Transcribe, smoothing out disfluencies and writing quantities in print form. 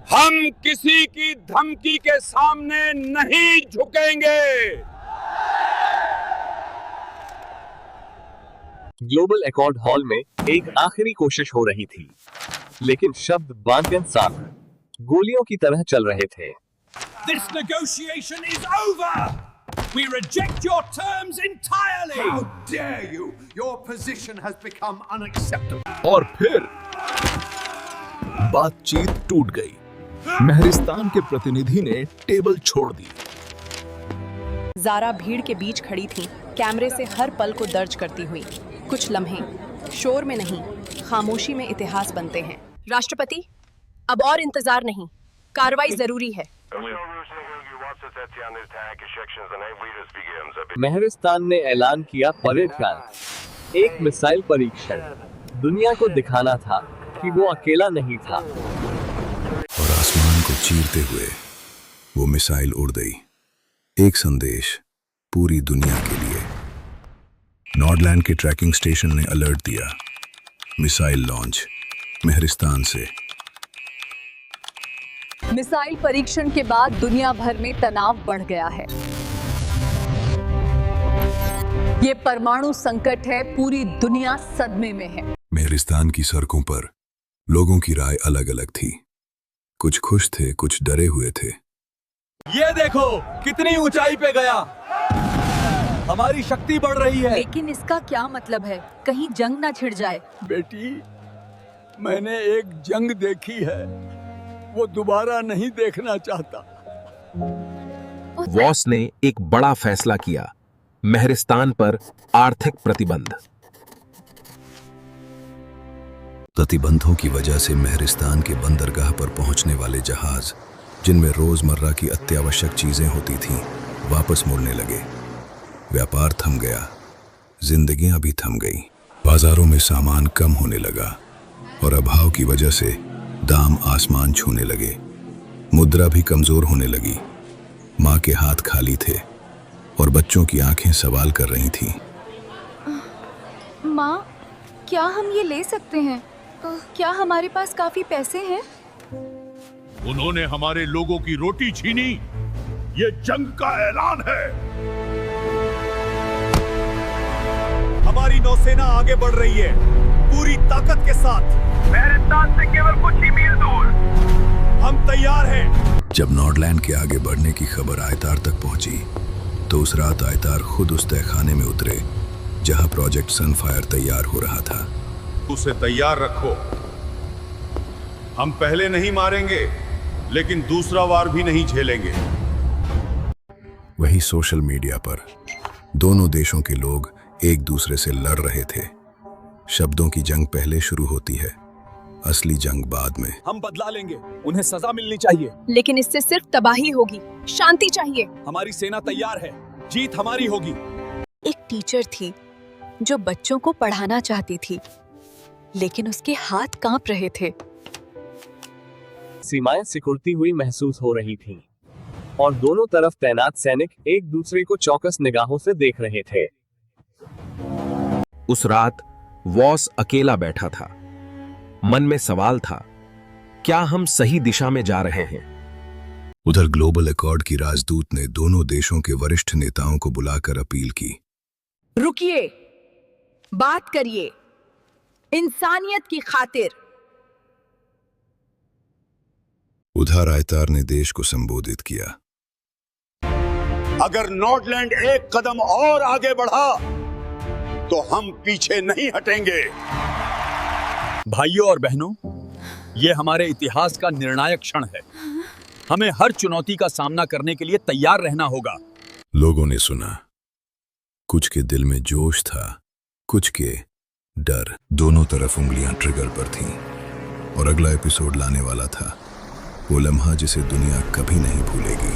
हम किसी की धमकी के सामने नहीं झुकेंगे। ग्लोबल एकॉर्ड हॉल में एक आखिरी कोशिश हो रही थी, लेकिन शब्द बांधन साथ गोलियों की तरह चल रहे थे। This negotiation is over. We reject your terms entirely. How dare you? Your position has become unacceptable. और फिर बातचीत टूट गई। महरिस्तान के प्रतिनिधि ने टेबल छोड़ दी। ज़ारा भीड़ के बीच खड़ी थी, कैमरे से हर पल को दर्ज करती हुई। कुछ लम्हे शोर में नहीं, खामोशी में इतिहास बनते हैं। राष्ट्रपति, अब और इंतजार नहीं, कार्रवाई जरूरी है। महरिस्तान ने ऐलान किया परेड का एक मिसाइल परीक्षण। दुनिया को दिखाना था कि वो अकेला नहीं था। और आसमान को चीरते हुए वो मिसाइल उड़ गई। एक संदेश पूरी दुनिया के लिए। नॉर्डलैंड के ट्रैकिंग स्टेशन ने अलर्ट दिया, मिसाइल लॉन्च महरिस्तान से। मिसाइल परीक्षण के बाद दुनिया भर में तनाव बढ़ गया है। ये परमाणु संकट है, पूरी दुनिया सदमे में है। महरिस्तान की सड़कों पर लोगों की राय अलग अलग थी। कुछ खुश थे, कुछ डरे हुए थे। ये देखो कितनी ऊंचाई पे गया, हमारी शक्ति बढ़ रही है। लेकिन इसका क्या मतलब है? कहीं जंग ना छिड़ जाए। बेटी, मैंने एक जंग देखी है, वो दोबारा नहीं देखना चाहता। वॉस ने एक बड़ा फैसला किया, महरिस्तान पर आर्थिक प्रतिबंध। प्रतिबंधों की वजह से महरिस्तान के बंदरगाह पर पहुंचने वाले जहाज, जिनमें रोजमर्रा की अत्यावश्यक चीजें होती थीं, वापस मुड़ने लगे। व्यापार थम गया, जिंदगियां भी थम गईं। बाजारों में सामान कम होने लगा और अभाव की वजह से दाम आसमान छूने लगे। मुद्रा भी कमजोर होने लगी। माँ के हाथ खाली थे और बच्चों की आंखें सवाल कर रही थीं। माँ, क्या हम ये ले सकते हैं? क्या हमारे पास काफी पैसे हैं? उन्होंने हमारे लोगों की रोटी छीनी। ये जंग का ऐलान है। हमारी नौसेना आगे बढ़ रही है, पूरी ताकत के साथ। महरिस्तान से केवल कुछ ही मील दूर। हम तैयार हैं। जब नॉर्डलैंड के आगे बढ़ने की खबर आयतार तक पहुंची, तो उस रात आयतार खुद उस तहखाने में उतरे जहां प्रोजेक्ट सनफायर तैयार हो रहा था। उसे तैयार रखो। हम पहले नहीं मारेंगे, लेकिन दूसरा वार भी नहीं झेलेंगे। वही सोशल मीडिया पर दोनों देशों के लोग एक दूसरे से लड़ रहे थे। शब्दों की जंग पहले शुरू होती है, असली जंग बाद में। हम बदला लेंगे, उन्हें सजा मिलनी चाहिए। लेकिन इससे सिर्फ तबाही होगी, शांति चाहिए। हमारी सेना तैयार है, जीत हमारी होगी। एक टीचर थी जो बच्चों को पढ़ाना चाहती थी, लेकिन उसके हाथ कांप रहे थे। सीमाएं सिकुड़ती हुई महसूस हो रही थीं, और दोनों तरफ तैनात सैनिक एक दूसरे को चौकस निगाहों से देख रहे थे। उस रात वॉस अकेला बैठा था। मन में सवाल था, क्या हम सही दिशा में जा रहे हैं? उधर ग्लोबल एकॉर्ड की राजदूत ने दोनों देशों के वरिष्ठ नेताओं को बुलाकर अपील की, रुकिए, बात करिए, इंसानियत की खातिर। उधर आयतार ने देश को संबोधित किया, अगर नॉर्डलैंड एक कदम और आगे बढ़ा तो हम पीछे नहीं हटेंगे। भाइयों और बहनों, ये हमारे इतिहास का निर्णायक क्षण है। हमें हर चुनौती का सामना करने के लिए तैयार रहना होगा। लोगों ने सुना। कुछ के दिल में जोश था, कुछ के डर। दोनों तरफ उंगलियां ट्रिगर पर थीं और अगला एपिसोड लाने वाला था, वो लम्हा जिसे दुनिया कभी नहीं भूलेगी।